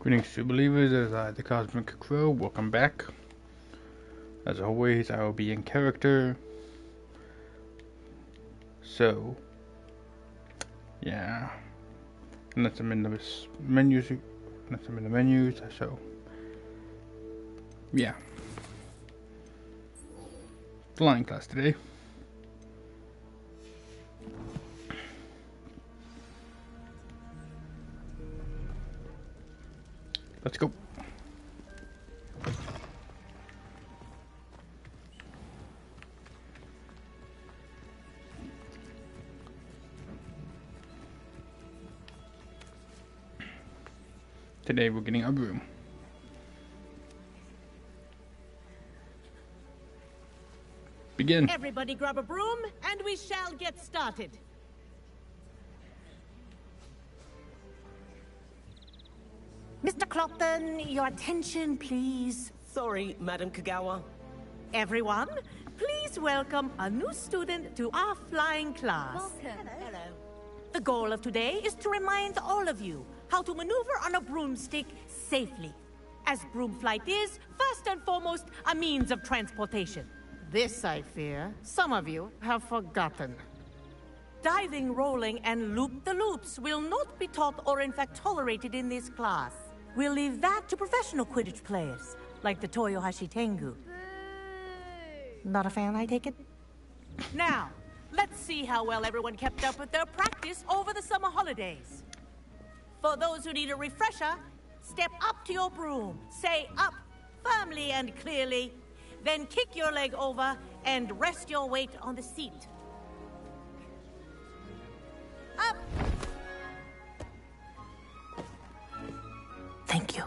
Greetings to believers, as I, the Cosmic Crow, welcome back. As always, I will be in character. So, yeah. Unless I'm in the menus, so, yeah. Flying class today. Let's go. Today we're getting a broom. Begin. Everybody grab a broom and we shall get started. Mr. Clopton, your attention, please. Sorry, Madam Kagawa. Everyone, please welcome a new student to our flying class. Welcome. Hello. The goal of today is to remind all of you how to maneuver on a broomstick safely. As broom flight is, first and foremost, a means of transportation. This, I fear, some of you have forgotten. Diving, rolling, and loop-the-loops will not be taught or in fact tolerated in this class. We'll leave that to professional Quidditch players, like the Toyohashi Tengu. Not a fan, I take it? Now, let's see how well everyone kept up with their practice over the summer holidays. For those who need a refresher, step up to your broom, say up firmly and clearly, then kick your leg over and rest your weight on the seat. Up! Thank you.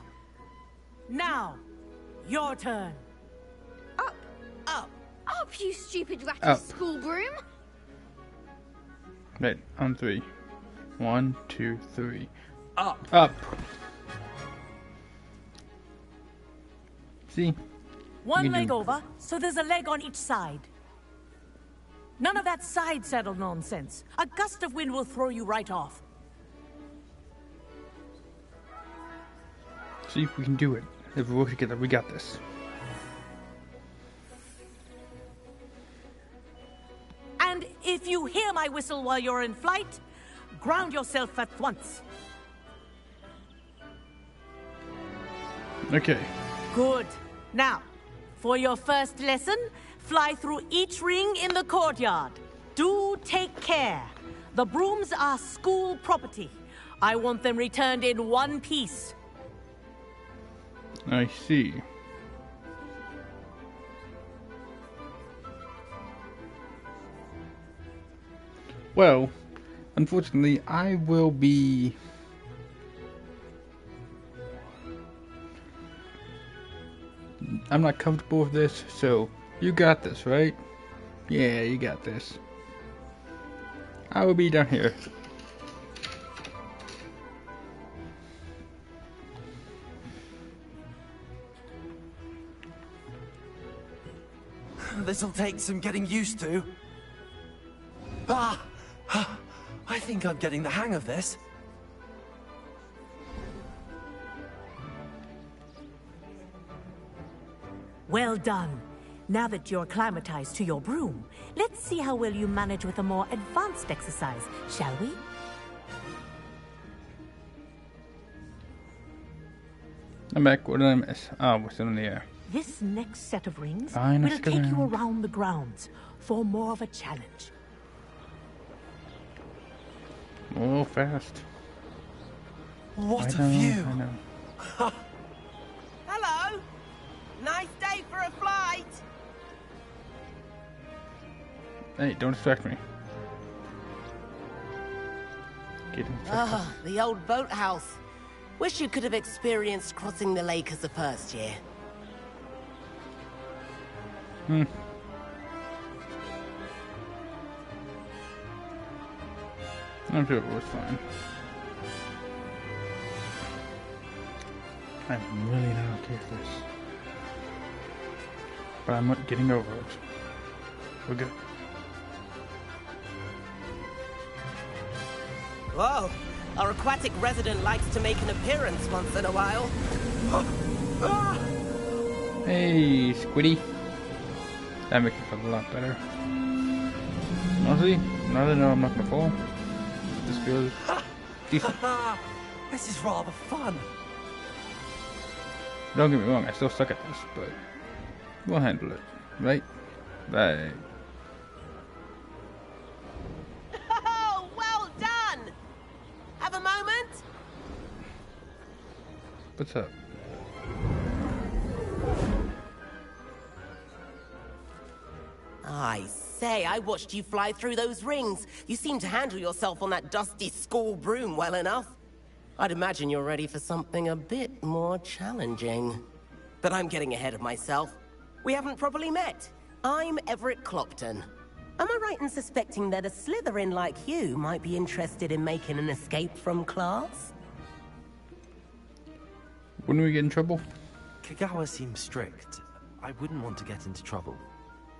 Now, your turn. Up. Up. Up, you stupid ratty Up. school broom. Right, on 3. 1, 2, 3. Up. Up. See? One You leg do. over, so there's a leg on each side. None of that side saddle nonsense. A gust of wind will throw you right off. See if we can do it. If we work together, we got this. And if you hear my whistle while you're in flight, ground yourself at once. Okay. Good. Now, for your first lesson, fly through each ring in the courtyard. Do take care. The brooms are school property. I want them returned in one piece. I see. Well, unfortunately, I will be... I'm not comfortable with this, so you got this, right? Yeah, you got this. I will be down here. This'll take some getting used to. I think I'm getting the hang of this. Well done. Now that you're acclimatized to your broom, let's see how well you manage with a more advanced exercise, shall we? I'm back. What did I miss? Oh, we're still in the air. This next set of rings Fine, will let's take go you around. around the grounds for more of a challenge. Oh, fast. What I a know, view. I know. Hello. Nice day for a flight. Hey, don't distract me. Get him. Ah, the old boathouse. Wish you could have experienced crossing the lake as a first year. Hmm. I'm sure it was fine. I'm really not okay with this. But I'm not getting over it. We're good. Whoa, Our aquatic resident likes to make an appearance once in a while. Hey, Squiddy. That makes me feel a lot better. Honestly, now that I know I'm not gonna fall, this feels decent. This is rather fun. Don't get me wrong, I still suck at this, but we'll handle it, right? Right. Oh, well done! Have a moment? What's up? I say, I watched you fly through those rings. You seem to handle yourself on that dusty school broom well enough. I'd imagine you're ready for something a bit more challenging. But I'm getting ahead of myself. We haven't properly met. I'm Everett Clopton. Am I right in suspecting that a Slytherin like you might be interested in making an escape from class? Wouldn't we get in trouble? Kagawa seems strict. I wouldn't want to get into trouble.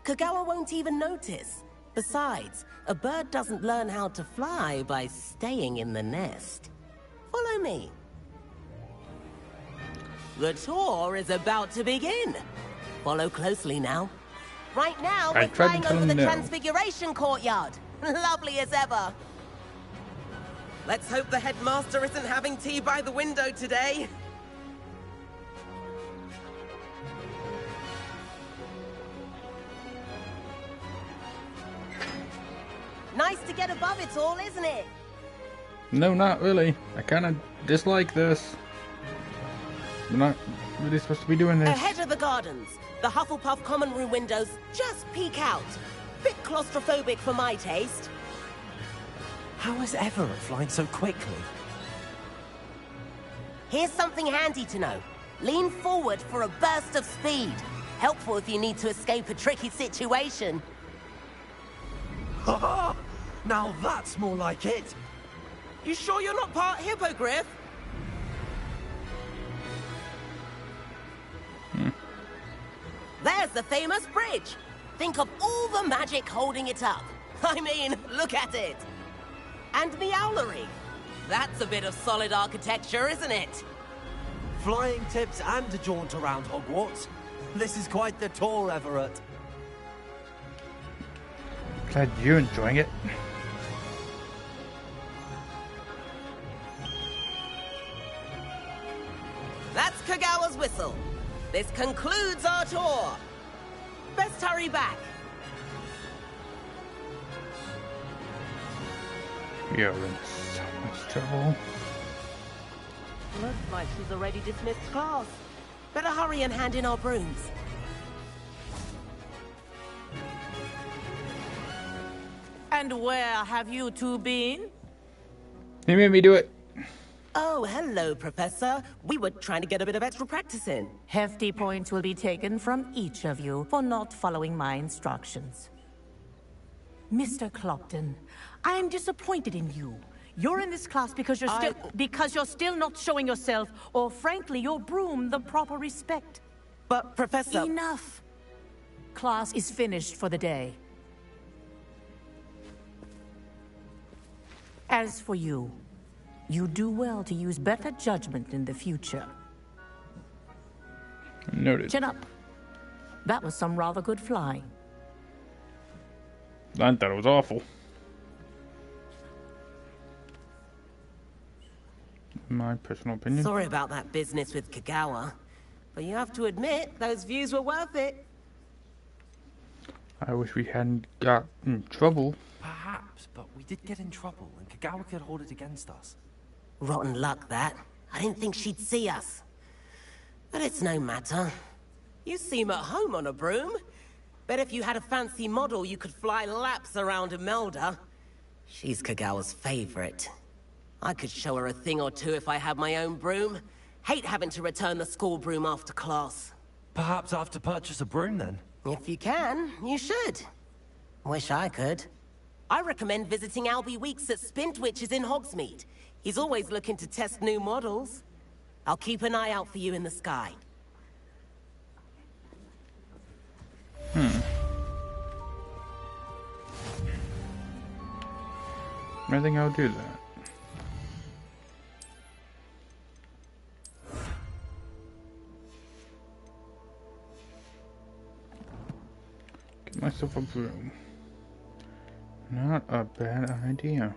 Kagawa won't even notice. Besides, a bird doesn't learn how to fly by staying in the nest. Follow me. The tour is about to begin. Follow closely now. Right now, we're flying over the Transfiguration Courtyard. Lovely as ever. Let's hope the headmaster isn't having tea by the window today. Nice to get above it all, isn't it? No, not really. I kind of dislike this. We're not really supposed to be doing this. Ahead of the gardens, the Hufflepuff common room windows just peek out. Bit claustrophobic for my taste. How is Everett flying so quickly? Here's something handy to know. Lean forward for a burst of speed. Helpful if you need to escape a tricky situation. Ha! Now that's more like it. You sure you're not part hippogriff? There's the famous bridge. Think of all the magic holding it up. I mean, look at it. And the owlery. That's a bit of solid architecture, isn't it? Flying tips and a jaunt around Hogwarts. This is quite the tour, Everett. Glad you're enjoying it. That's Kagawa's whistle. This concludes our tour. Best hurry back. You're in so much trouble. Looks like she's already dismissed class. Better hurry and hand in our brooms. And where have you two been? He made me do it. Oh, hello, Professor. We were trying to get a bit of extra practice in. Hefty points will be taken from each of you for not following my instructions. Mr. Clopton, I am disappointed in you. You're in this class because you're still not showing yourself, or frankly, your broom, the proper respect. But, Professor... Enough. Class is finished for the day. As for you, you do well to use better judgment in the future. Noted. Chin up. That was some rather good flying. I thought it was awful. My personal opinion. Sorry about that business with Kagawa, but you have to admit, those views were worth it. I wish we hadn't got in trouble. Perhaps, but we did get in trouble, and Kagawa could hold it against us. Rotten luck, that. I didn't think she'd see us. But it's no matter. You seem at home on a broom. Bet if you had a fancy model, you could fly laps around Imelda. She's Kagawa's favorite. I could show her a thing or two if I had my own broom. Hate having to return the school broom after class. Perhaps I have to purchase a broom, then? If you can, you should. Wish I could. I recommend visiting Albie Weeks at Spintwitches in Hogsmeade. He's always looking to test new models. I'll keep an eye out for you in the sky. I think I'll do that. myself a broom. Not a bad idea.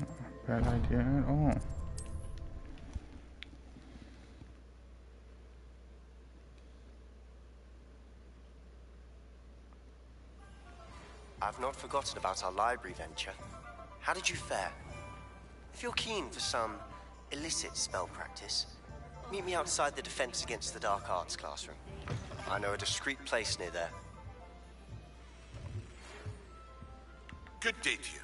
Not a bad idea at all. I've not forgotten about our library venture. How did you fare? If you're keen for some illicit spell practice, meet me outside the Defense Against the Dark Arts classroom. I know a discreet place near there. Good day to you.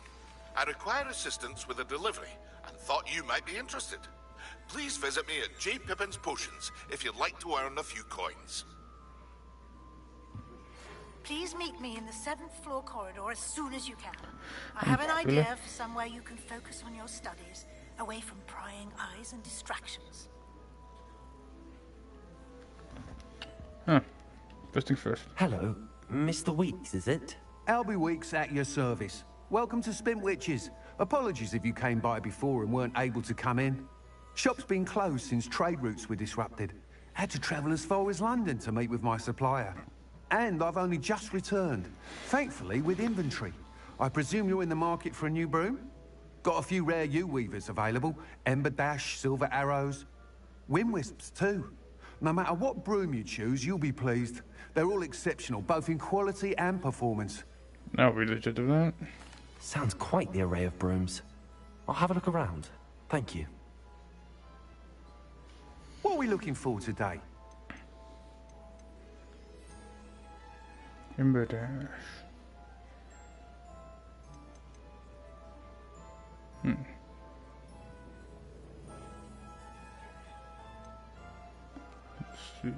I require assistance with a delivery and thought you might be interested. Please visit me at J. Pippin's Potions if you'd like to earn a few coins. Please meet me in the 7th floor corridor as soon as you can. I have an idea for somewhere you can focus on your studies, away from prying eyes and distractions. Huh. First things first. Hello, Mr. Weeks, is it? Albie Weeks at your service. Welcome to Spintwitches. Apologies if you came by before and weren't able to come in. Shop's been closed since trade routes were disrupted. Had to travel as far as London to meet with my supplier. And I've only just returned, thankfully with inventory. I presume you're in the market for a new broom? Got a few rare U-weavers available. Ember Dash, Silver Arrows. Wind Wisps too. No matter what broom you choose, you'll be pleased. They're all exceptional, both in quality and performance. Now we legit do that. Sounds quite the array of brooms. I'll have a look around. Thank you. What are we looking for today? Ember Dash. Let's see.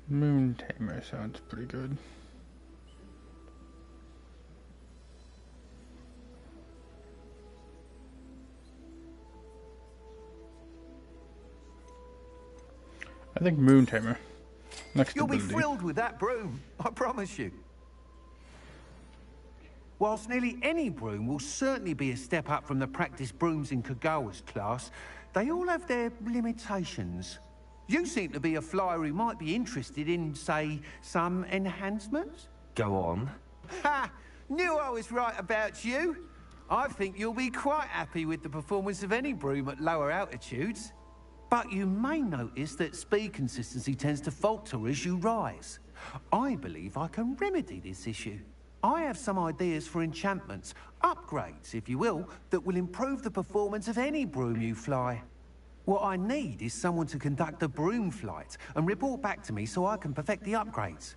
Moon Tamer sounds pretty good. I think Moon Tamer. Next You'll ability. be thrilled with that broom, I promise you. Whilst nearly any broom will certainly be a step up from the practice brooms in Kagawa's class, they all have their limitations. You seem to be a flyer who might be interested in, say, some enhancements? Go on. Ha! Knew I was right about you. I think you'll be quite happy with the performance of any broom at lower altitudes. But you may notice that speed consistency tends to falter as you rise. I believe I can remedy this issue. I have some ideas for enchantments, upgrades, if you will, that will improve the performance of any broom you fly. What I need is someone to conduct a broom flight and report back to me so I can perfect the upgrades.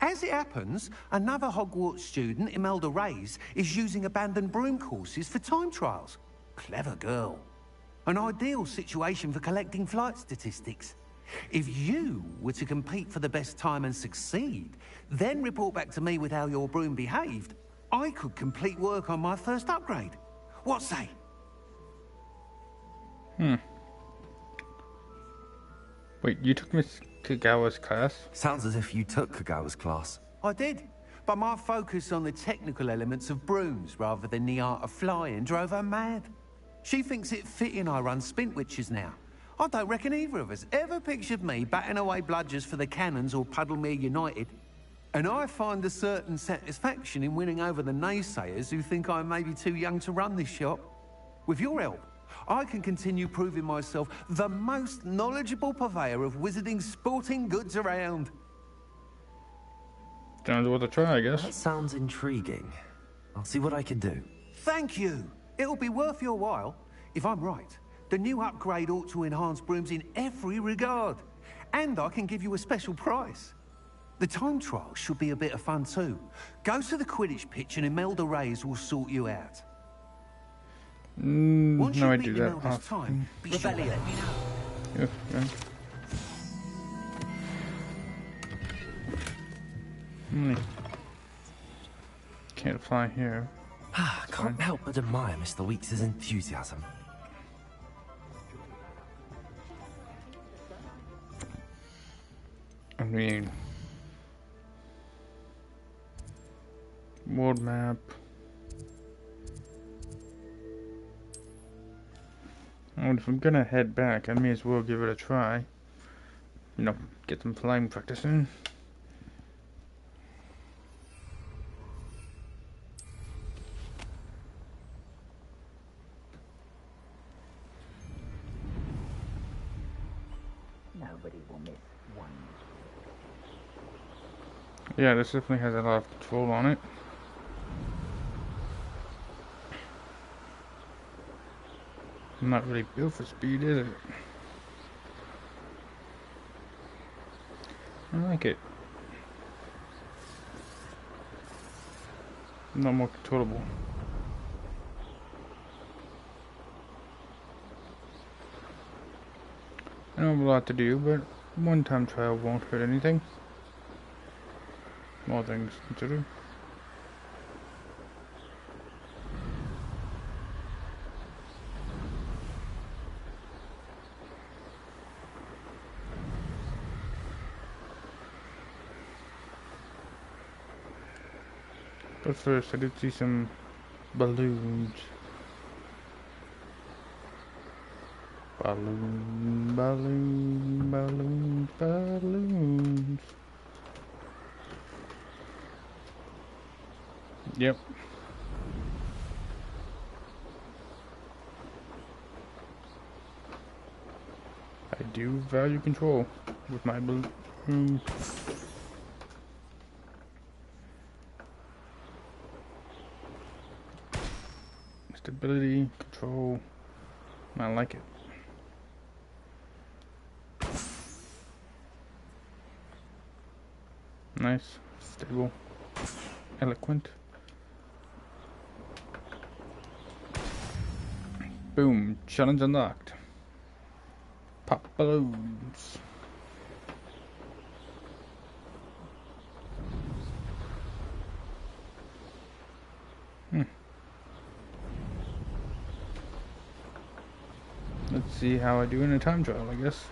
As it happens, another Hogwarts student, Imelda Reyes, is using abandoned broom courses for time trials. Clever girl. An ideal situation for collecting flight statistics. If you were to compete for the best time and succeed, then report back to me with how your broom behaved, I could complete work on my first upgrade. What say? Wait, you took Miss Kagawa's class? Sounds as if you took Kagawa's class. I did, but my focus on the technical elements of brooms rather than the art of flying drove her mad. She thinks it fitting I run Spintwitches now. I don't reckon either of us ever pictured me batting away bludgers for the Cannons or Puddlemere United. And I find a certain satisfaction in winning over the naysayers who think I may be too young to run this shop. With your help, I can continue proving myself the most knowledgeable purveyor of wizarding sporting goods around. Sounds worth a try, I guess. That sounds intriguing. I'll see what I can do. Thank you. It'll be worth your while. If I'm right, the new upgrade ought to enhance brooms in every regard. And I can give you a special price. The time trial should be a bit of fun too. Go to the Quidditch pitch and Imelda Reyes will sort you out. Once No, I you do beat that Imelda's often. time, be sure to let me know. Yeah. Can't fly here. Can't help but admire Mr. Weeks' enthusiasm. I mean... World map. And if I'm gonna head back, I may as well give it a try. You know, get some flying practice in. Nobody will miss one. Yeah, this definitely has a lot of control on it. Not really built for speed, is it? I like it. Not more controllable. I don't have a lot to do, but one-time trial won't hurt anything. All things considered. But first, I did see some balloons. Balloon, balloon, balloon, balloons. Yep. I do value control with my balloon. Stability, control, I like it. Nice, stable, eloquent. Boom, challenge unlocked. Pop balloons. Let's see how I do in a time trial, I guess.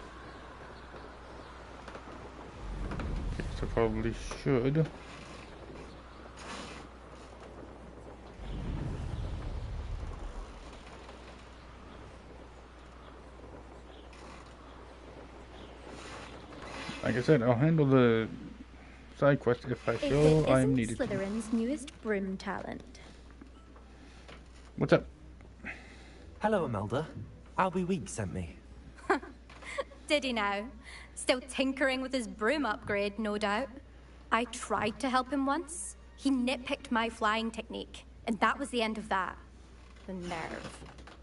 Guess I probably should. Like I said, I'll handle the side quest if I feel I am needed. Slytherin's newest broom talent. What's up? Hello, Imelda. Albie Weeks sent me. Did he now? Still tinkering with his broom upgrade, no doubt. I tried to help him once. He nitpicked my flying technique, and that was the end of that. The nerve.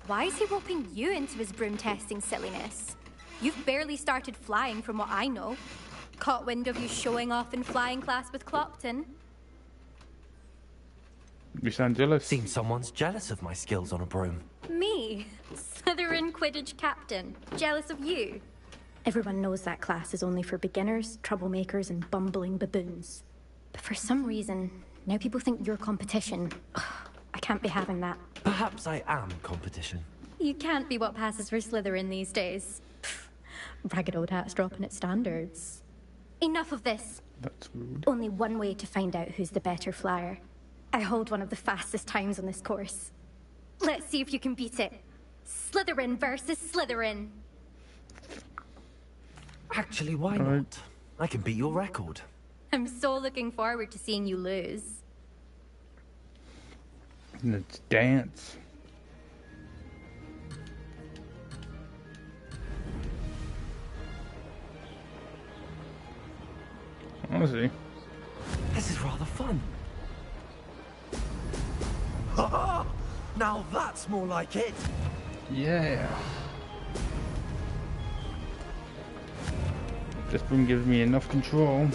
Why is he roping you into his broom testing silliness? You've barely started flying from what I know. Caught wind of you showing off in flying class with Clopton. You sound jealous. Seems someone's jealous of my skills on a broom. Me? Slytherin Quidditch captain. Jealous of you? Everyone knows that class is only for beginners, troublemakers, and bumbling baboons. But for some reason, now people think you're competition. Ugh, I can't be having that. Perhaps I am competition. You can't be what passes for Slytherin these days. Pfft, ragged old hat's dropping its standards. Enough of this. That's rude. Only one way to find out who's the better flyer. I hold one of the fastest times on this course. Let's see if you can beat it. Slytherin versus Slytherin. Actually, why not? I can beat your record. I'm so looking forward to seeing you lose. Let's dance. Honestly. This is rather fun. Now that's more like it. Yeah. This broom gives me enough control,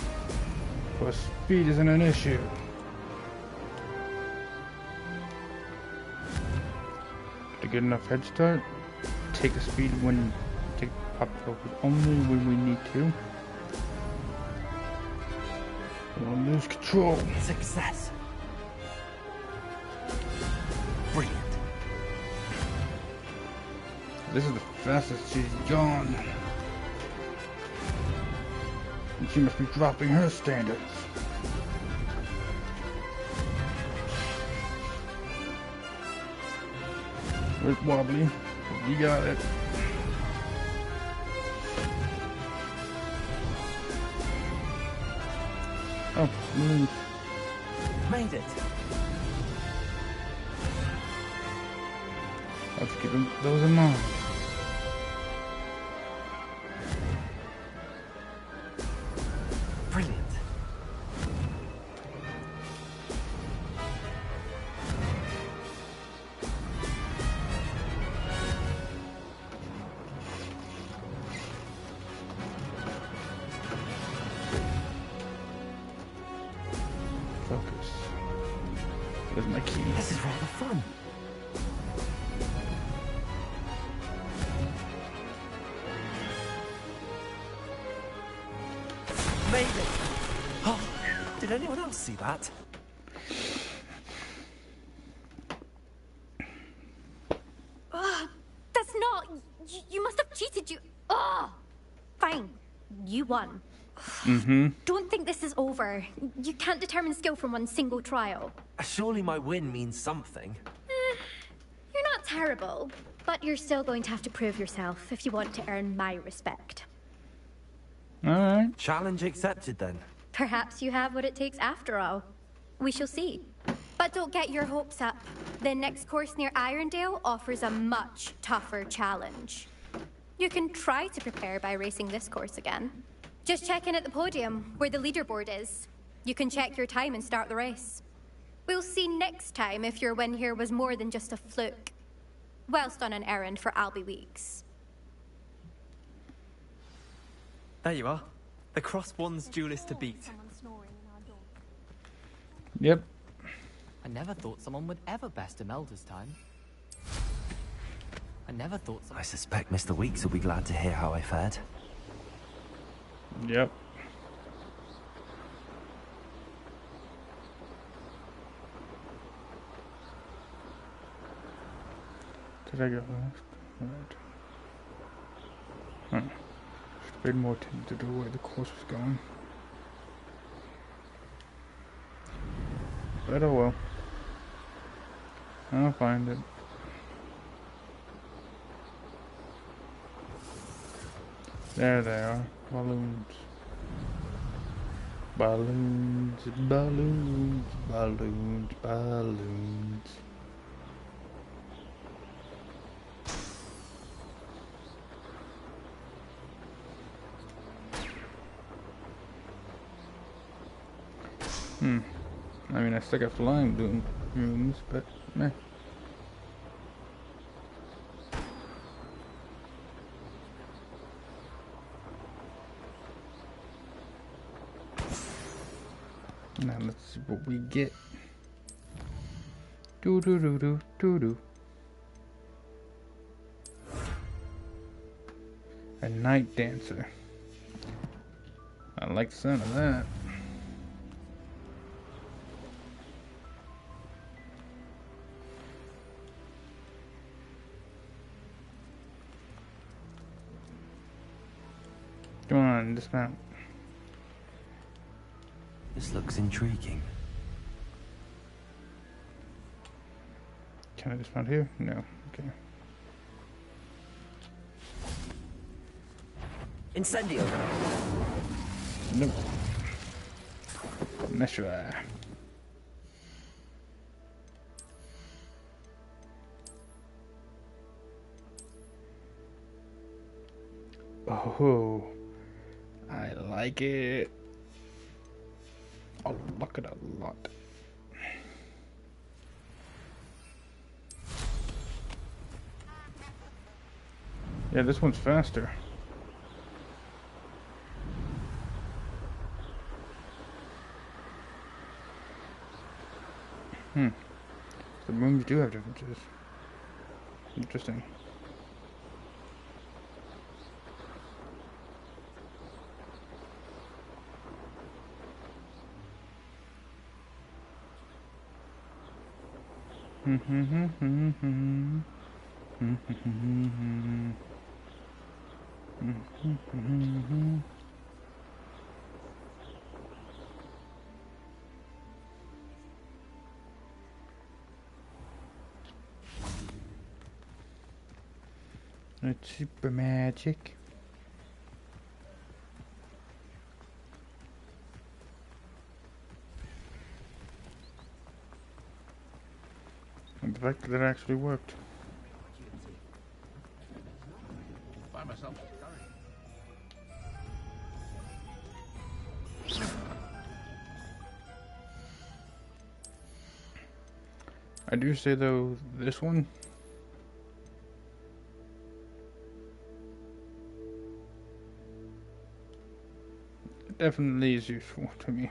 but speed isn't an issue. Get a good enough head start. Take the speed when take pop focus only when we need to. Don't lose control. Success. Brilliant. This is the fastest she's gone. And she must be dropping her standards. It's wobbly. You got it. Oh, move. Made it. Let's keep those in mind. Brilliant. Focus. Where's my key? This is rather fun. Made it. Oh, did anyone else see that? That's not... You must have cheated, you... Ugh! Fine. You won. Don't think this is over. You can't determine skill from one single trial. Surely my win means something. You're not terrible, but you're still going to have to prove yourself if you want to earn my respect. Alright. Challenge accepted then. Perhaps you have what it takes after all. We shall see. But don't get your hopes up. The next course near Irondale offers a much tougher challenge. You can try to prepare by racing this course again. Just check in at the podium, where the leaderboard is. You can check your time and start the race. We'll see next time if your win here was more than just a fluke. Whilst on an errand for Albie Weeks. There you are. The Crosswands duelist to beat. Yep. I never thought someone would ever best Imelda's time. I never thought I suspect Mr. Weeks will be glad to hear how I fared. Yep. Did I go last? Right. Huh. Should have paid more attention to the way the course was going. But oh well. I'll find it. There they are. Balloons. Balloons, balloons, balloons, balloons. I mean, I still got flying balloon rooms, but meh. Now let's see what we get. Do do do do do do. A night dancer. I like the sound of that. Come on, dismount. This looks intriguing. Can I dismount here? No. Okay. Incendio. Nope. Meshua. Oh, I like it. I like it a lot. Yeah, this one's faster. The rooms do have differences. Interesting. It's super magic. And the fact that it actually worked. By myself. I do say though, this one definitely is useful to me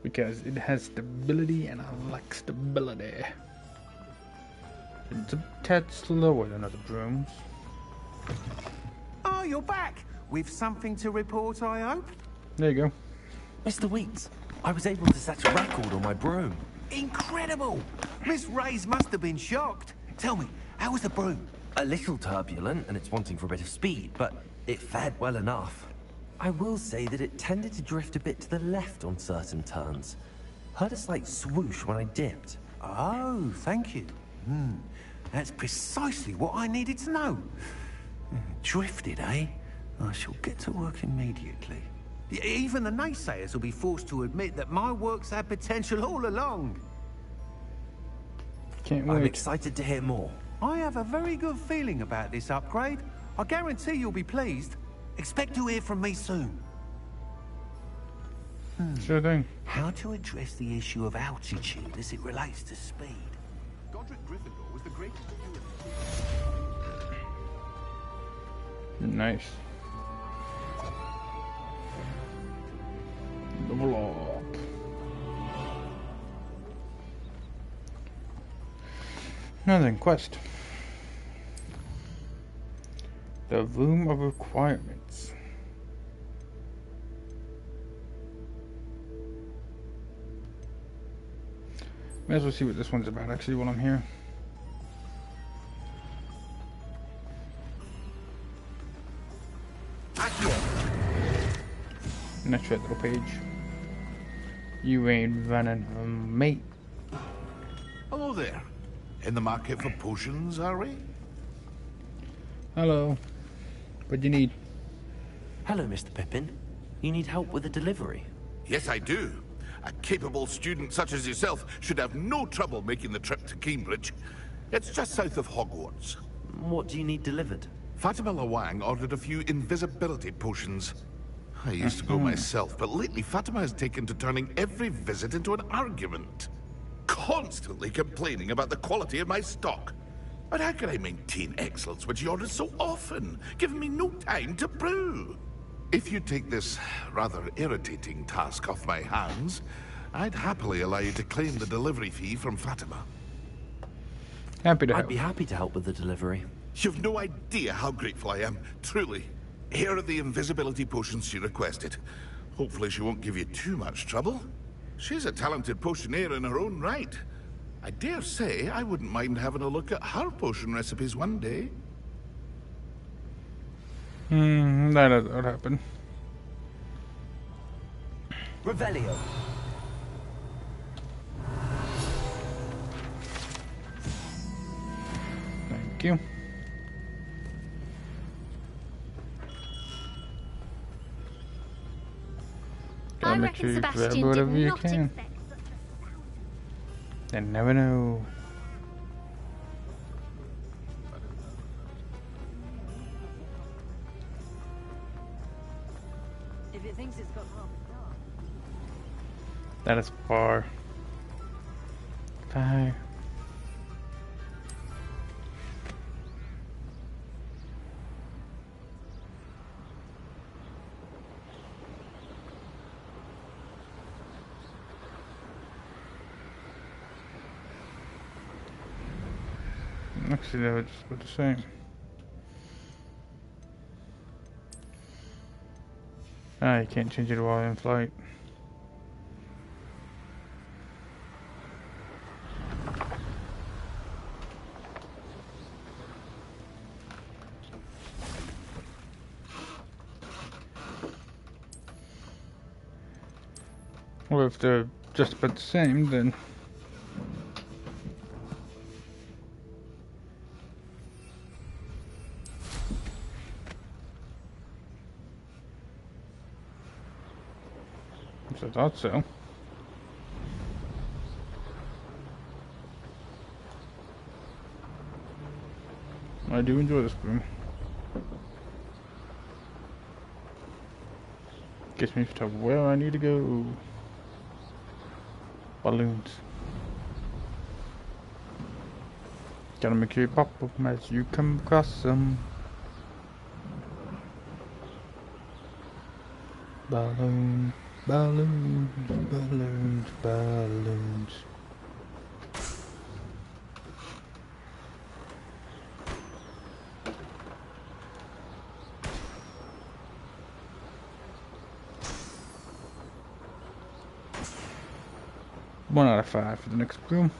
because it has stability and I like stability. It's a tad slower than other brooms. Oh, you're back! With something to report, I hope? There you go. Mr. Weeks, I was able to set a record on my broom. Incredible! Miss Reyes must have been shocked. Tell me, how was the broom? A little turbulent, and it's wanting for a bit of speed, but it fared well enough. I will say that it tended to drift a bit to the left on certain turns. Heard a slight swoosh when I dipped. Oh, thank you. That's precisely what I needed to know. Drifted, eh? I shall get to work immediately. Even the naysayers will be forced to admit that my work's had potential all along. Can't wait. I'm excited to hear more. I have a very good feeling about this upgrade. I guarantee you'll be pleased. Expect to hear from me soon. Sure thing. How to address the issue of altitude as it relates to speed? Godric Gryffindor was the greatest steward. Nice. Level up. Now then, quest. The Room of Requirements. May as well see what this one's about actually while I'm here. Next red little page. You ain't running from me. Hello there. In the market for potions, are we? Hello. What do you need? Hello, Mr. Pippin. You need help with a delivery? Yes, I do. A capable student such as yourself should have no trouble making the trip to Cambridge. It's just south of Hogwarts. What do you need delivered? Fatima Lawang ordered a few invisibility potions. I used to go myself, but lately Fatima has taken to turning every visit into an argument. Constantly complaining about the quality of my stock. But how can I maintain excellence when she orders so often, giving me no time to brew? If you take this rather irritating task off my hands, I'd happily allow you to claim the delivery fee from Fatima. Happy to help. I'd be happy to help with the delivery. You've no idea how grateful I am, truly. Here are the invisibility potions she requested. Hopefully she won't give you too much trouble. She's a talented potioneer in her own right. I dare say I wouldn't mind having a look at her potion recipes one day. That would happen. Revelio. Thank you. Gotta make sure you grab whatever you can. You never know. If it thinks it's got half a star. That is far. Far. Actually, they were just about the same. Ah, you can't change it while in flight. Well, if they're just about the same, then I thought so. I do enjoy this room. Gets me to where I need to go. Balloons. Gotta make sure you pop them as you come across them. Balloons, balloons, balloons, balloons. One out of 5 for the next room.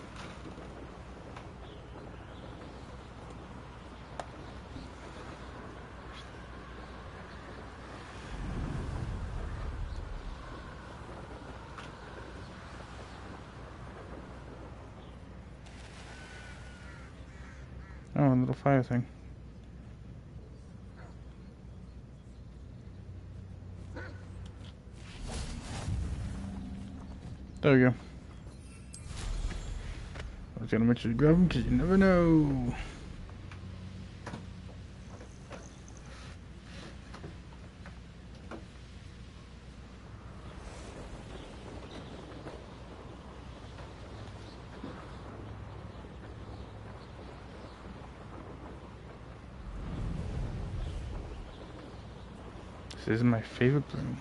Oh, a little fire thing. There we go. I was gonna make sure you grab them because you never know. This is my favorite room.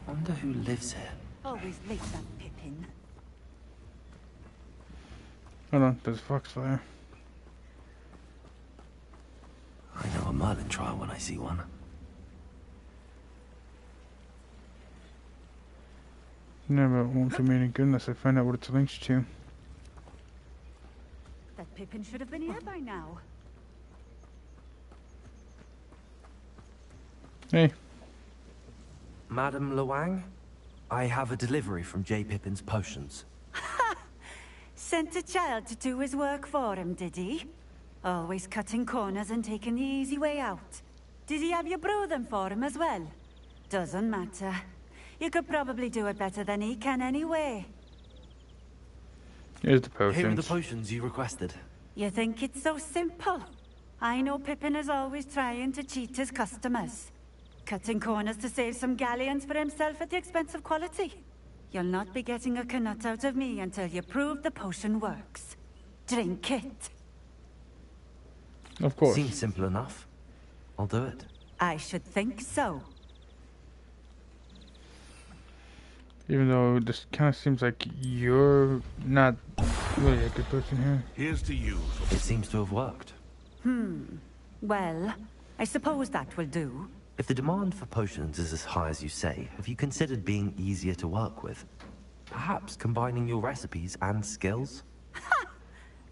Wonder who lives here. Always late, that Pippin. Hold on, there's a foxfire. I know a Merlin trial when I see one. No, but it won't do me any good unless I find out what it's linked to. That Pippin should have been here by now. Hey. Madame Luang, I have a delivery from J. Pippin's potions. Sent a child to do his work for him, did he? Always cutting corners and taking the easy way out. Did he have you brew them for him as well? Doesn't matter. You could probably do it better than he can anyway. Here's the potions. Here are the potions you requested. You think it's so simple? I know Pippin is always trying to cheat his customers. Cutting corners to save some galleons for himself at the expense of quality. You'll not be getting a canut out of me until you prove the potion works. Drink it. Of course. Seems simple enough. I'll do it. I should think so. Even though this kind of seems like you're not really a good person here. Here's to you. It seems to have worked. Well, I suppose that will do. If the demand for potions is as high as you say, have you considered being easier to work with? Perhaps combining your recipes and skills?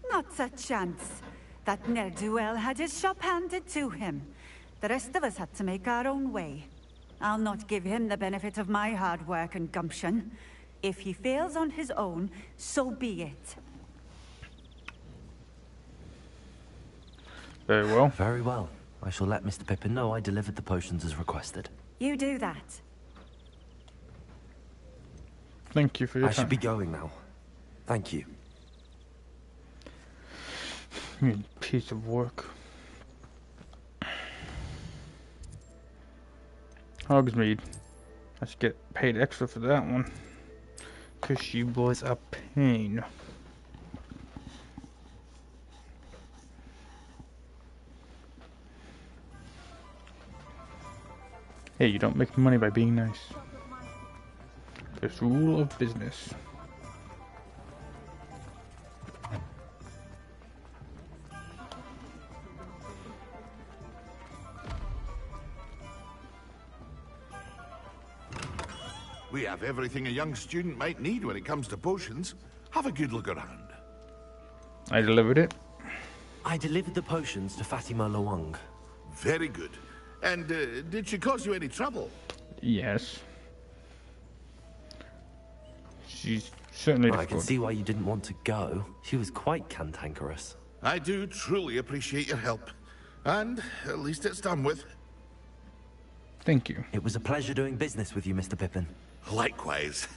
Not a chance. That ne'er-do-well had his shop handed to him. The rest of us had to make our own way. I'll not give him the benefit of my hard work and gumption. If he fails on his own, so be it. Very well. Very well. I shall let Mr. Pippin know I delivered the potions as requested. You do that. Thank you for your I time. should be going now. Thank you. You piece of work. Hogsmeade. I should get paid extra for that one. Cause she was a pain. Hey, you don't make money by being nice. First rule of business. We have everything a young student might need when it comes to potions. Have a good look around. I delivered it. I delivered the potions to Fatima Luang. Very good. And did she cause you any trouble? Yes. She's certainly I can see why you didn't want to go. She was quite cantankerous. I do truly appreciate your help. And at least it's done with. Thank you. It was a pleasure doing business with you, Mr. Pippin. Likewise.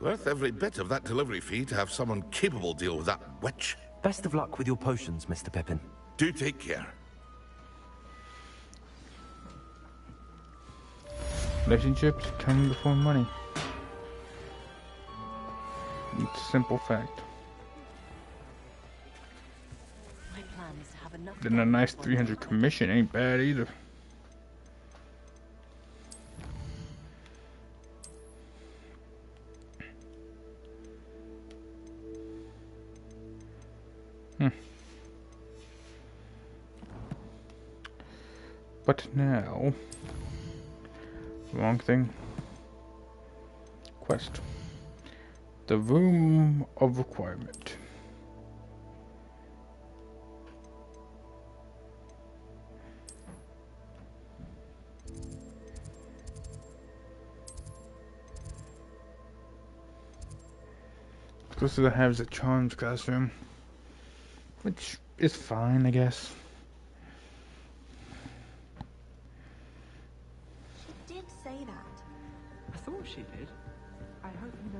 Worth every bit of that delivery fee to have someone capable deal with that witch. Best of luck with your potions, Mr. Pippin. Do take care. Relationships come before money. It's a simple fact. My plan is to have enough. Then a nice 300 commission ain't bad either. But now, wrong thing. Quest. The Room of Requirement. Close to the Halves at Charms classroom, which is fine, I guess. She did say that. I thought she did. I hope you know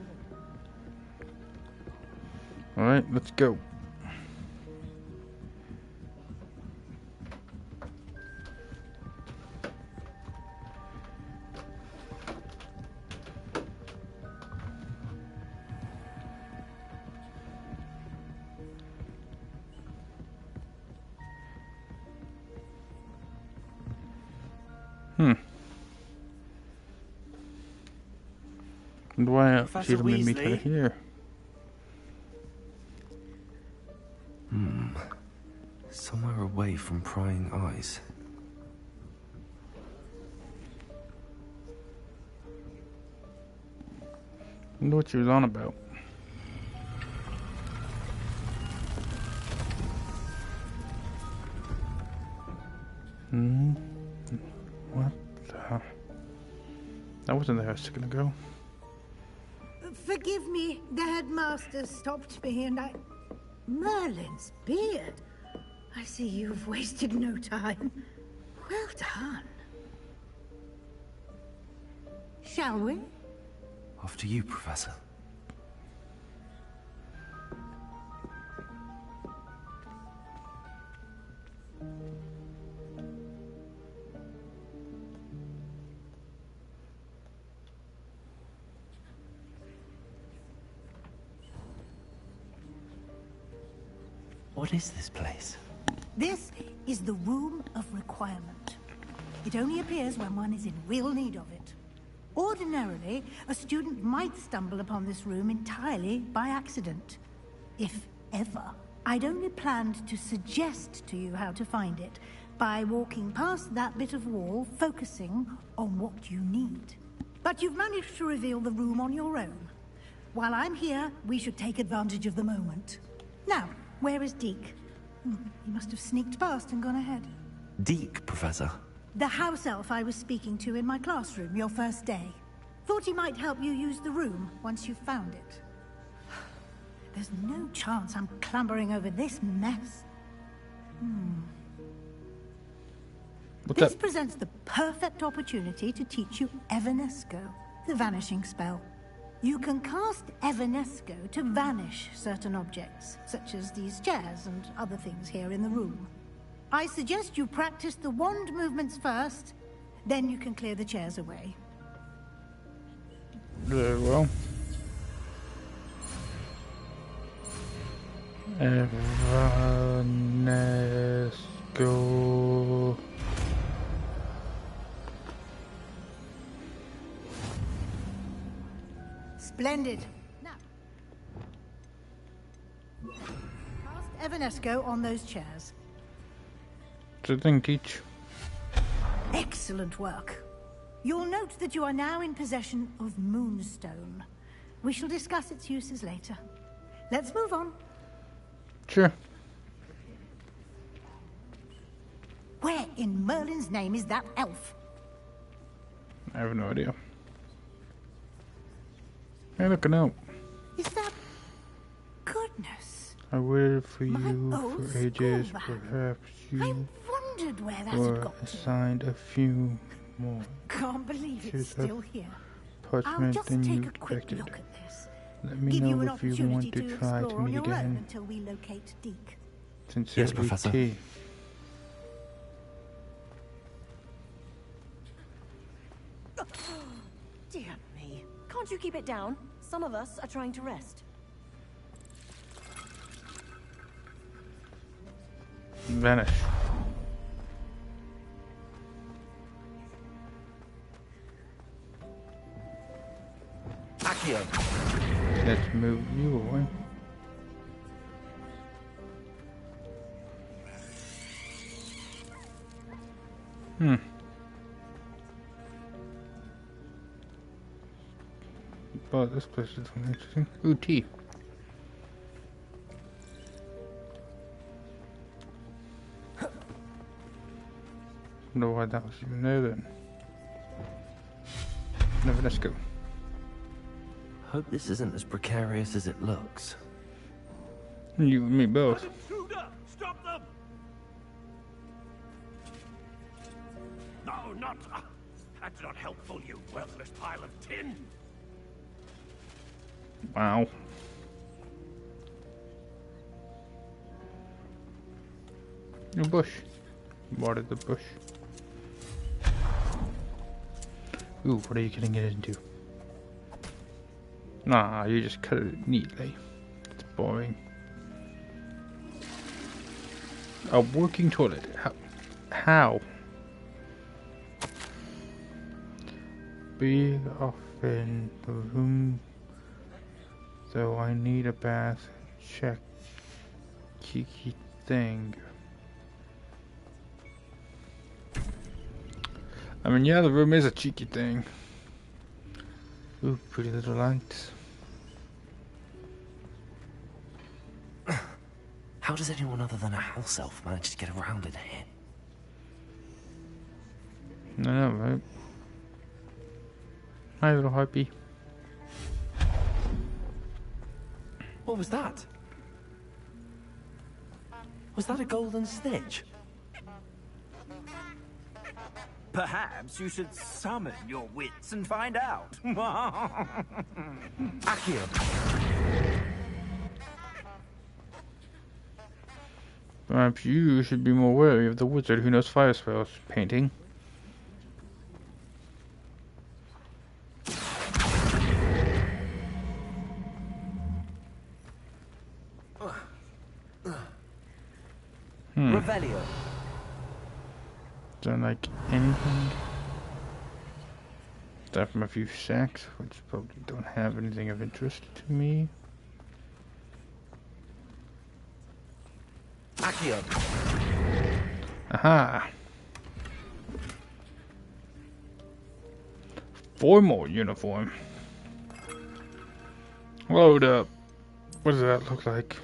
that. Alright, let's go. Why she even made me kind of here? Somewhere away from prying eyes. I wonder what she was on about. What the? That wasn't there a second ago. Forgive me, the headmaster stopped me and I... Merlin's beard. I see you've wasted no time. Well done. Shall we? Off to you, Professor. What is this place? This is the Room of Requirement. It only appears when one is in real need of it. Ordinarily, a student might stumble upon this room entirely by accident. If ever. I'd only planned to suggest to you how to find it by walking past that bit of wall, focusing on what you need. But you've managed to reveal the room on your own. While I'm here, we should take advantage of the moment. Now, where is Deke? He must have sneaked past and gone ahead. Deke, Professor. The house elf I was speaking to in my classroom your first day. Thought he might help you use the room once you've found it. There's no chance I'm clambering over this mess. This presents the perfect opportunity to teach you Evanesco, the vanishing spell. You can cast Evanesco to vanish certain objects, such as these chairs and other things here in the room. I suggest you practice the wand movements first, then you can clear the chairs away. Very well. Evanesco. Splendid. Now, cast Evanesco on those chairs. So think each. Excellent work. You'll note that you are now in possession of Moonstone. We shall discuss its uses later. Let's move on. Sure. Where in Merlin's name is that elf? I have no idea. Hey, look, a note. Is that... Goodness. I waited for My you old for ages. school bag. Perhaps I you wondered where that were had got to. assigned a few more. Can't believe Should it's have still here. I'll parchment just than you take a quick expected. look at this. Let me Give you an know if you want opportunity to try to explore on meet your own again. until we locate Deke. Sincerely, Professor. T. Dear me. Can't you keep it down? Some of us are trying to rest. Vanish. Accio. Let's move you away. But this place is interesting. Ooh, tea. Wonder why that was even there then. Never, let's go. Hope this isn't as precarious as it looks. You and me both. Stop them! No, not... that's not helpful, you worthless pile of tin. Wow. A bush. Watered the bush. Ooh, what are you getting it into? Nah, you just cut it neatly. It's boring. A working toilet. How? Big often the room, though I need a bath. Check. Cheeky thing. I mean, yeah, the room is a cheeky thing. Ooh, pretty little lights. How does anyone other than a house elf manage to get around in here? I know, right? Hi, little harpy. What was that? Was that a golden snitch? Perhaps you should summon your wits and find out. Accio. Perhaps you should be more wary of the wizard who knows fire spells. Painting. Revelio. Don't like anything. Aside from a few sacks, which probably don't have anything of interest to me. Accio. Aha! 4 uniform. Load up. What does that look like?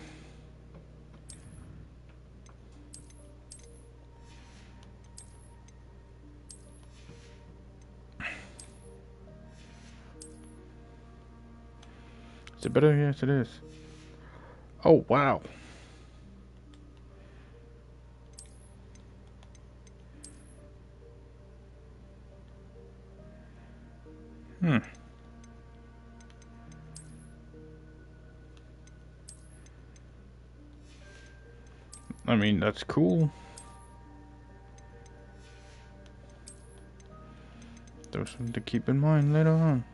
Is it better? Yes, it is. Oh, wow. I mean, that's cool. There's something to keep in mind later on.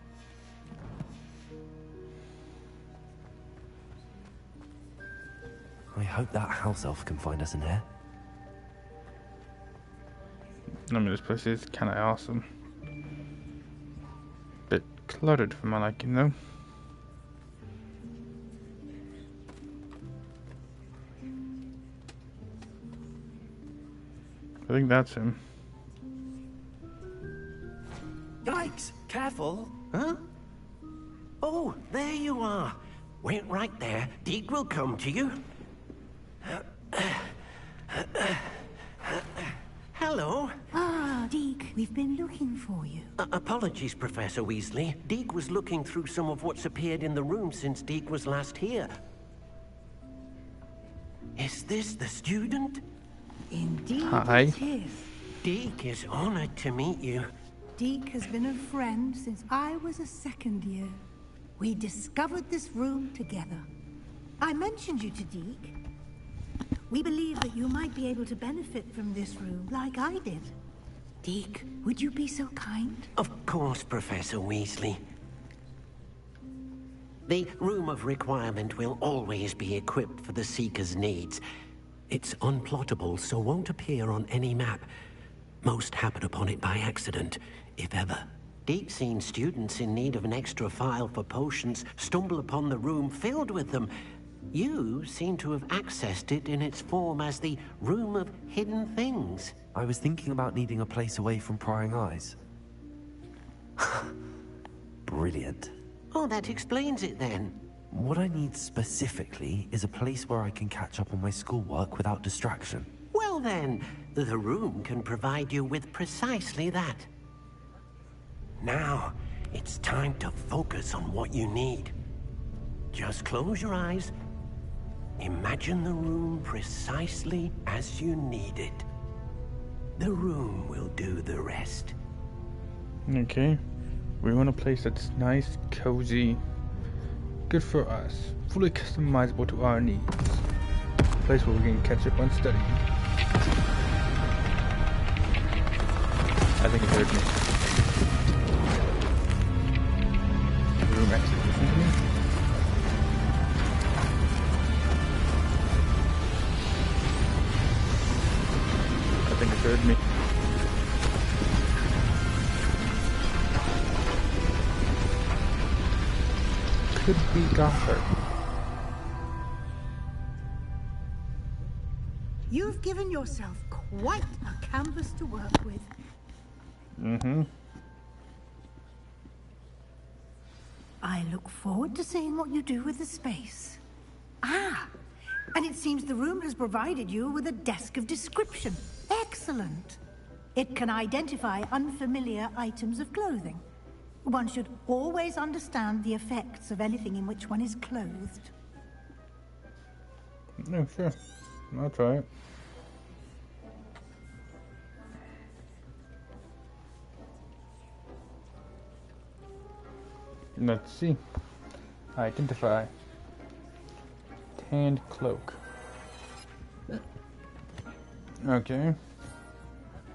I hope that house elf can find us in here. I mean, this place is kind of awesome. Bit cluttered for my liking, though. I think that's him. Yikes! Careful! Huh? Oh, there you are. Wait right there. Deke will come to you. hello. Ah, Deke, we've been looking for you. Apologies, Professor Weasley. Deke was looking through some of what's appeared in the room since Deke was last here. Is this the student? Indeed Hi. it is. Deke is honored to meet you. Deke has been a friend since I was a second year. We discovered this room together. I mentioned you to Deke. We believe that you might be able to benefit from this room like I did. Deke, would you be so kind? Of course, Professor Weasley. The Room of Requirement will always be equipped for the Seeker's needs. It's unplottable, so won't appear on any map. Most happen upon it by accident, if ever. Deke's seen students in need of an extra file for potions stumble upon the room filled with them. You seem to have accessed it in its form as the Room of Hidden Things. I was thinking about needing a place away from prying eyes. Brilliant. Oh, that explains it then. What I need specifically is a place where I can catch up on my schoolwork without distraction. Well then, the room can provide you with precisely that. Now, it's time to focus on what you need. Just close your eyes. Imagine the room precisely as you need it. The room will do the rest. Okay. We want a place that's nice, cozy, good for us, fully customizable to our needs. A place where we can catch up on studying. I think it heard me. The room actually listened to me. I think it heard me. Could be Gothard. You've given yourself quite a canvas to work with. Mm-hmm. I look forward to seeing what you do with the space. Ah, and it seems the room has provided you with a desk of description. Excellent. It can identify unfamiliar items of clothing. One should always understand the effects of anything in which one is clothed. No, sure. I'll try it. Let's see. Identify. Tanned cloak. Okay.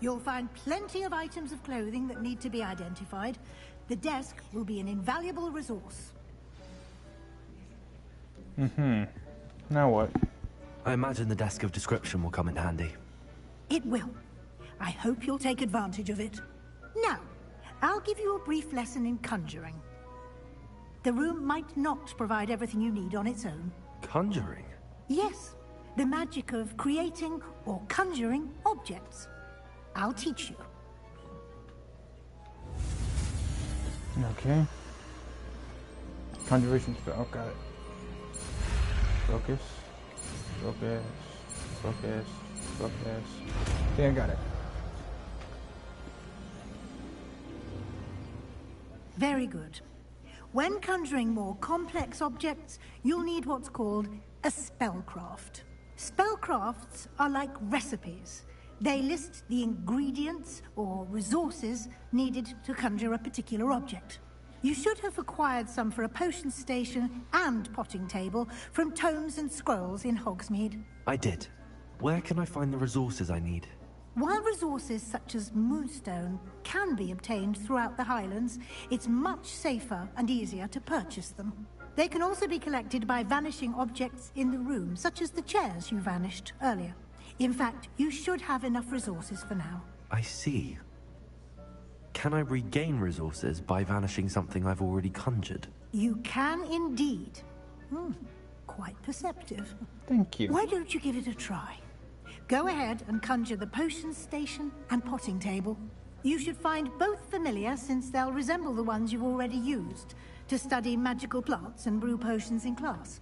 You'll find plenty of items of clothing that need to be identified. The desk will be an invaluable resource. Mm-hmm. Now what? I imagine the desk of description will come in handy. It will. I hope you'll take advantage of it. Now, I'll give you a brief lesson in conjuring. The room might not provide everything you need on its own. Conjuring? Yes, the magic of creating or conjuring objects. I'll teach you. Okay. Conjuration spell. Got it. Focus. Focus. Focus. Focus. Okay, I got it. Very good. When conjuring more complex objects, you'll need what's called a spellcraft. Spellcrafts are like recipes. They list the ingredients or resources needed to conjure a particular object. You should have acquired some for a potion station and potting table from tomes and scrolls in Hogsmeade. I did. Where can I find the resources I need? While resources such as moonstone can be obtained throughout the Highlands, it's much safer and easier to purchase them. They can also be collected by vanishing objects in the room, such as the chairs you vanished earlier. In fact, you should have enough resources for now. I see. Can I regain resources by vanishing something I've already conjured? You can indeed. Quite perceptive. Thank you. Why don't you give it a try? Go ahead and conjure the potion station and potting table. You should find both familiar, since they'll resemble the ones you've already used to study magical plants and brew potions in class.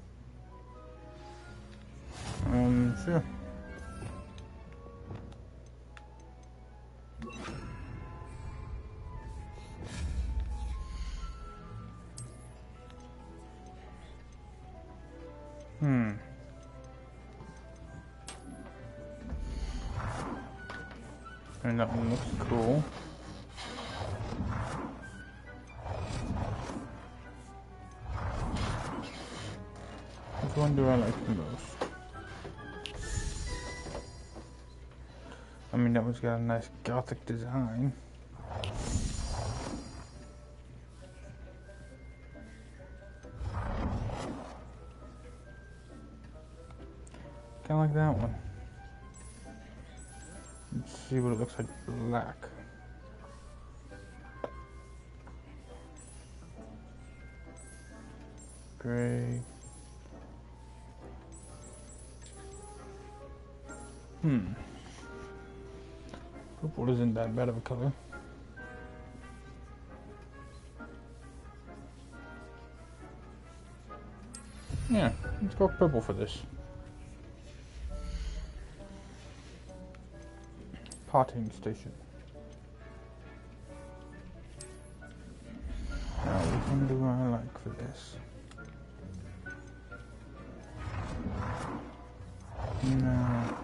Sure. And that one looks cool. Which one do I like the most? I mean, that one's got a nice gothic design. Kinda like that one. Let's see what it looks like black. Gray. Purple isn't that bad of a color. Yeah, let's go purple for this. Potting station. Now, which one do I like for this? No.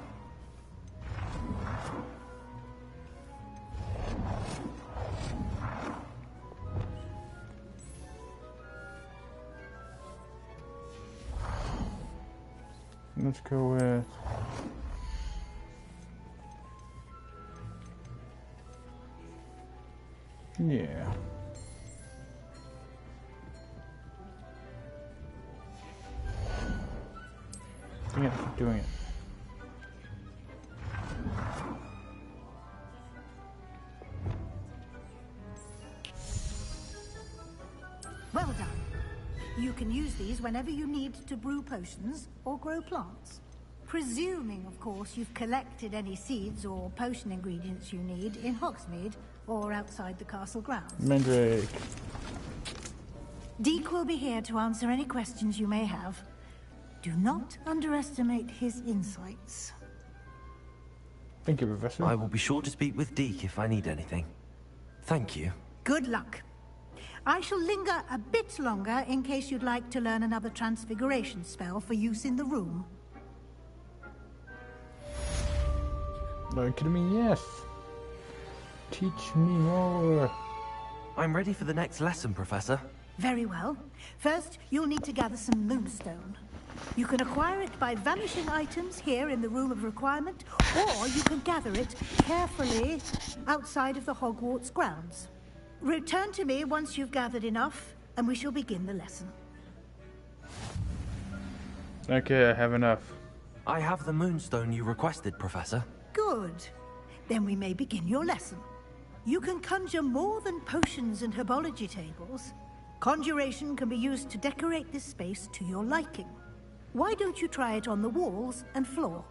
Let's go with yeah. Yeah, keep doing it. Well done. You can use these whenever you need to brew potions or grow plants. Presuming, of course, you've collected any seeds or potion ingredients you need in Hogsmeade or outside the castle grounds. Mandrake. Deke will be here to answer any questions you may have. Do not underestimate his insights. Thank you, Professor. I will be sure to speak with Deke if I need anything. Thank you. Good luck. I shall linger a bit longer in case you'd like to learn another transfiguration spell for use in the room. Are you kidding me? Yes. Teach me more. I'm ready for the next lesson, Professor. Very well. First, you'll need to gather some moonstone. You can acquire it by vanishing items here in the Room of Requirement, or you can gather it carefully outside of the Hogwarts grounds. Return to me once you've gathered enough, and we shall begin the lesson. Okay, I have enough. I have the moonstone you requested, Professor. Good. Then we may begin your lesson. You can conjure more than potions and herbology tables. Conjuration can be used to decorate this space to your liking. Why don't you try it on the walls and floor?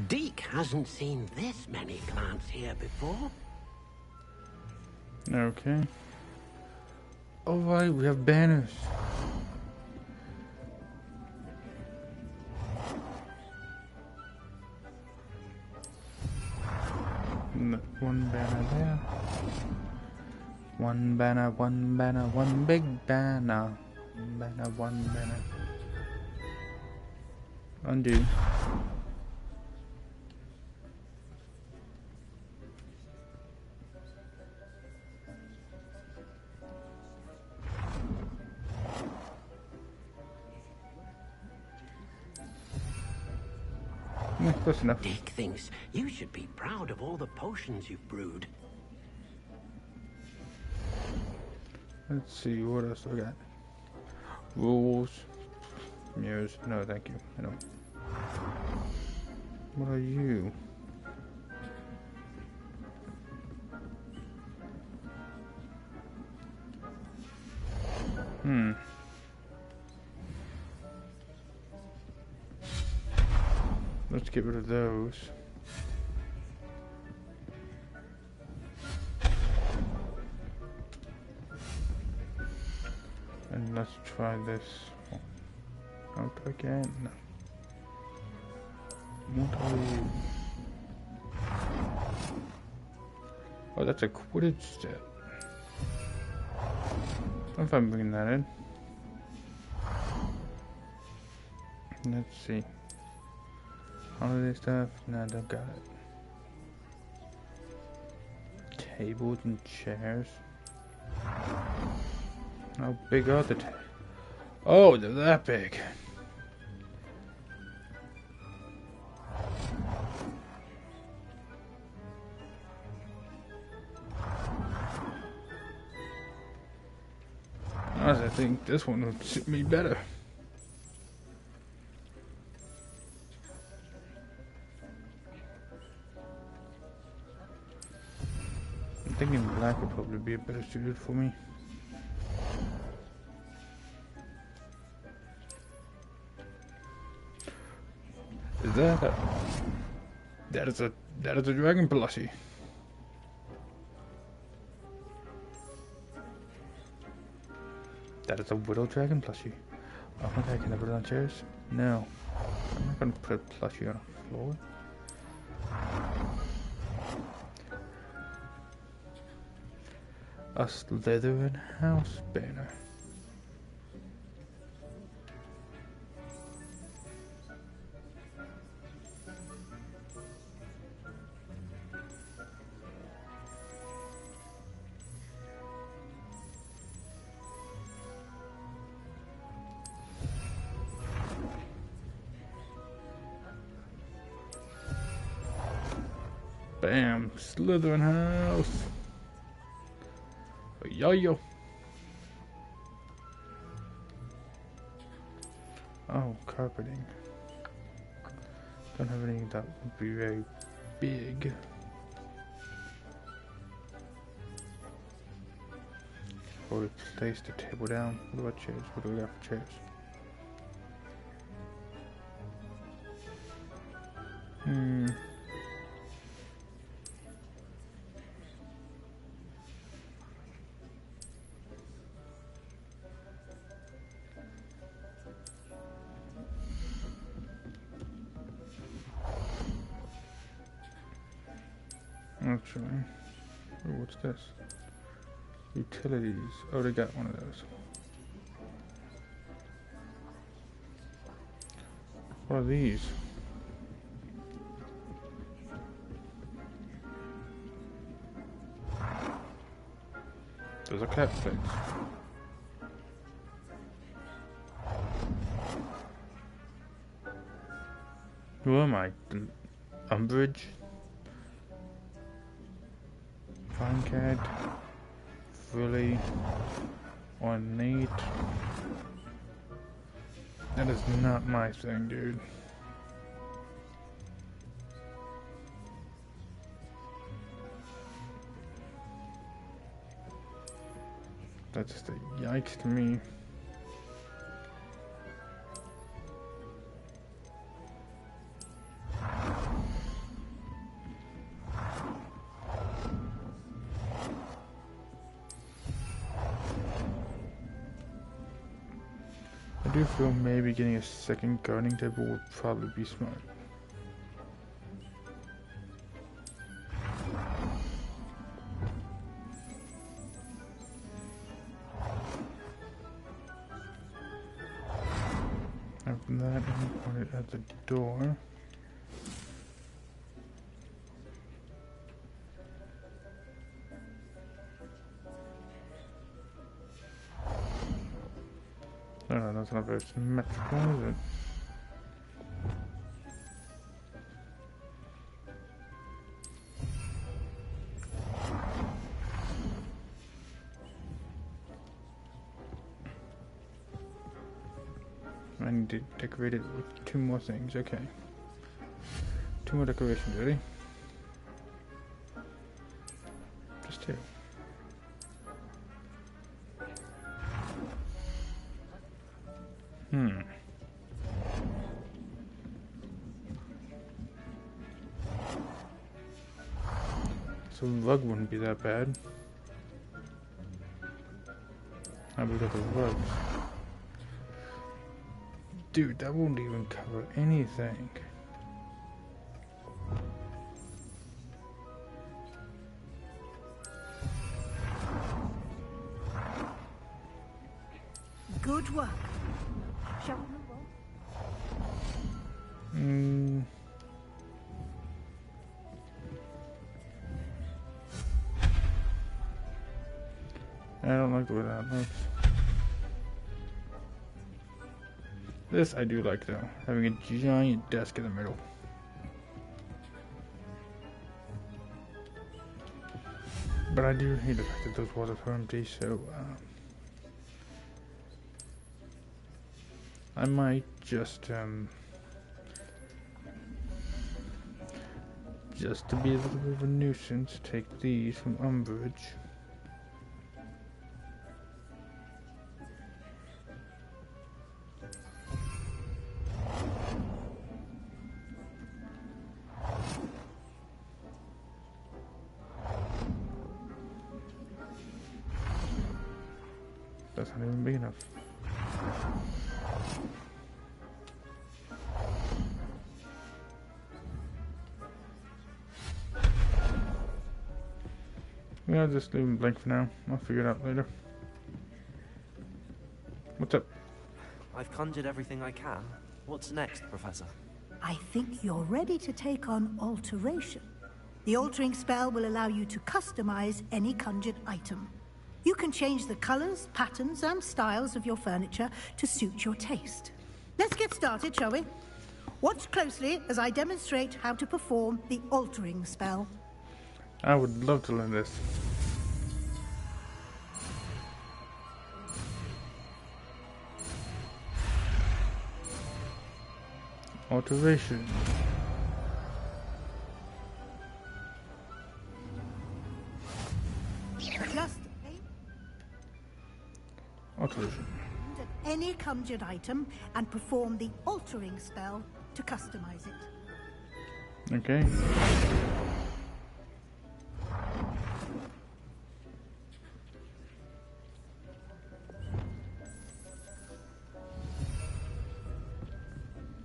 Deke hasn't seen this many plants here before. Okay. All right, we have banners. One banner there. One banner, one big banner. One banner. Undo. Yeah, close enough. Deke thinks you should be proud of all the potions you've brewed. Let's see, what else do I got? Rules. Mirrors. No, thank you. I don't. What are you? Let's get rid of those. And let's try this one. Not again. No. What are you? Oh, that's a Quidditch step. I don't know if I'm bringing that in. Let's see. Holiday stuff? No, don't got it. Tables and chairs. How big are the tables? Oh, they're that big. I think this one would suit me better. I'm thinking black would probably be better suited for me. Is that a... That is a dragon plushie. That is a widow dragon plushie. Oh my god, can I put it on chairs? No. I'm not gonna put a plushie on a floor. A Slytherin house banner. Bam! Slytherin house! Yo-yo! Oh, carpeting. Don't have anything that would be very big. Or we place the table down. What about chairs? What do we got for chairs? Actually, oh, what's this? Utilities. Oh, they got one of those. What are these? Those are cat plates. Who am I? Umbridge? Fine cat. Fully ornate. That is not my thing, dude. That's just a yikes to me. I do feel maybe getting a second gardening table would probably be smart. Open that and put it at the door. No, that's not very symmetrical, is it? I need to decorate it with two more things, okay. Two more decorations, ready? Just two. So the rug wouldn't be that bad. How we got the rugs? Dude, that won't even cover anything. Good work. Shall we move on? like the way that looks. This I do like though, having a giant desk in the middle. But I do hate the fact that those walls are empty, so I might just to be a little bit of a nuisance, take these from Umbrage. That's not even big enough. Yeah, I'll just leave them blank for now. I'll figure it out later. What's up? I've conjured everything I can. What's next, Professor? I think you're ready to take on alteration. The altering spell will allow you to customize any conjured item. You can change the colors, patterns, and styles of your furniture to suit your taste. Let's get started, shall we? Watch closely as I demonstrate how to perform the altering spell. I would love to learn this. Alteration. Just Alteration. any conjured item and perform the altering spell to customize it. Okay.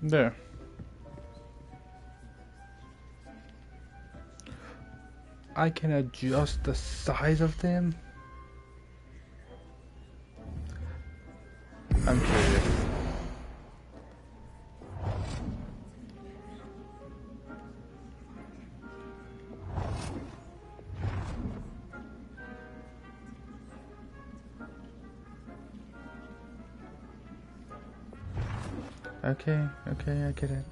There. I can adjust the size of them. I'm curious. Okay, I get it.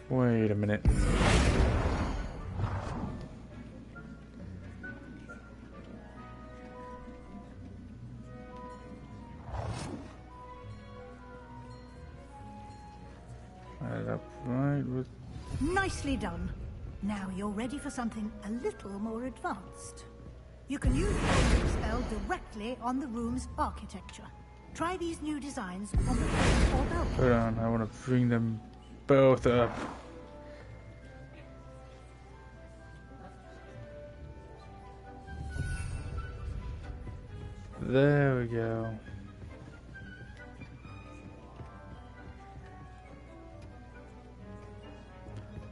Wait a minute. Add up right with... Nicely done. Now you're ready for something a little more advanced. You can use the altering spell directly on the room's architecture. Try these new designs on the floor or balcony. Hold on, I want to bring them both up. There we go.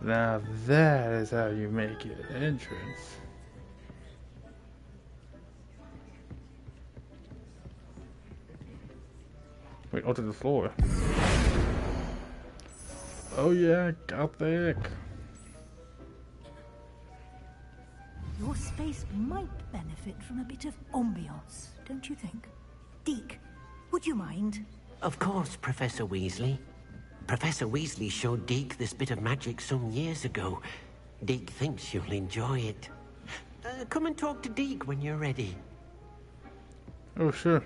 Now that is how you make an entrance. Wait, onto the floor. Oh yeah, got back. Your space might benefit from a bit of ambiance, don't you think? Deke, would you mind? Of course, Professor Weasley. Professor Weasley showed Deke this bit of magic some years ago. Deke thinks you'll enjoy it. Come and talk to Deke when you're ready. Oh, sure.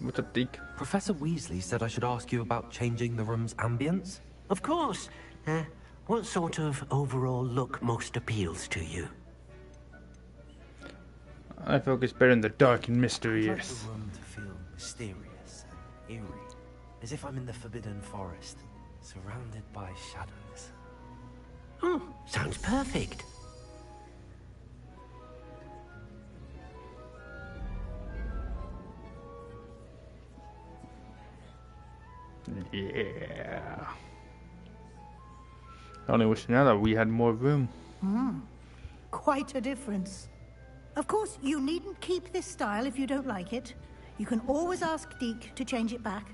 What's up, Deke? Professor Weasley said I should ask you about changing the room's ambience. Of course. What sort of overall look most appeals to you? I focus better in the dark and mysterious. I'd like the room to feel mysterious and eerie, as if I'm in the Forbidden Forest, surrounded by shadows. Oh, sounds perfect. Yeah. I only wish now that we had more room. Quite a difference. Of course, you needn't keep this style if you don't like it. You can always ask Deke to change it back.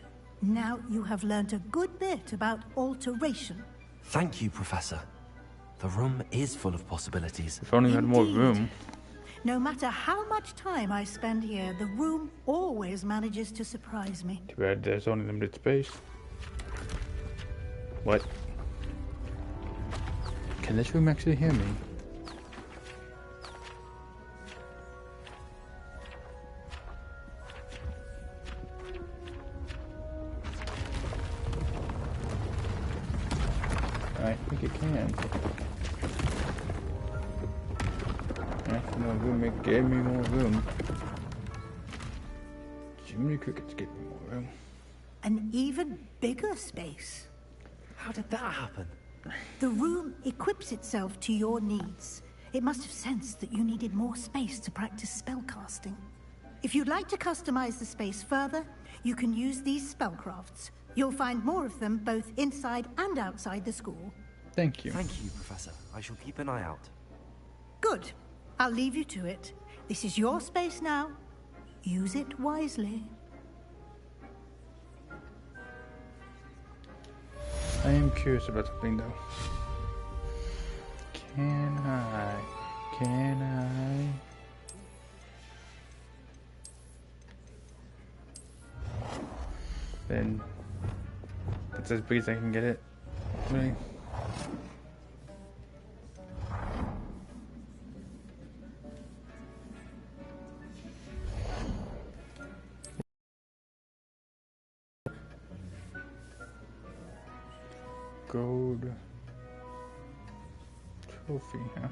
Now you have learnt a good bit about alteration. Thank you, Professor. The room is full of possibilities. If only we had more room. No matter how much time I spend here, the room always manages to surprise me. Too bad there's only limited space. What? Can this room actually hear me? I think it can. More room, it gave me more room. Jiminy Crickets gave me more room. An even bigger space. How did that happen? The room equips itself to your needs. It must have sensed that you needed more space to practice spellcasting. If you'd like to customize the space further, you can use these spellcrafts. You'll find more of them both inside and outside the school. Thank you. Thank you, Professor. I shall keep an eye out. Good. I'll leave you to it. This is your space now. Use it wisely. I am curious about something though. Can I? Then it's as big as I can get it. Really? Gold trophy, huh?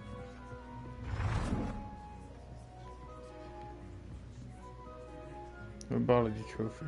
Herbology trophy.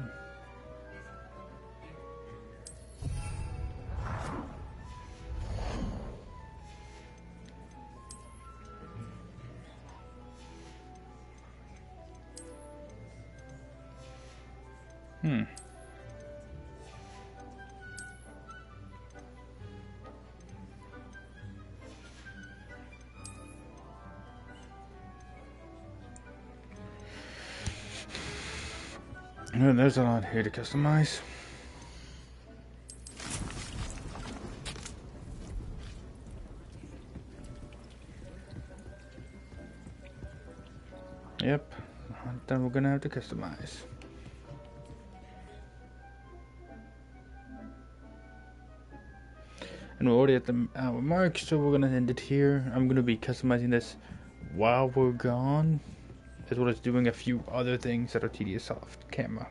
Well, there's a lot here to customize. Yep, then we're gonna have to customize. And we're already at the hour mark, so we're gonna end it here. I'm gonna be customizing this while we're gone, as well as doing a few other things that are tedious off camera.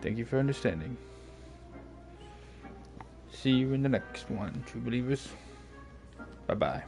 Thank you for understanding. See you in the next one, true believers. Bye bye.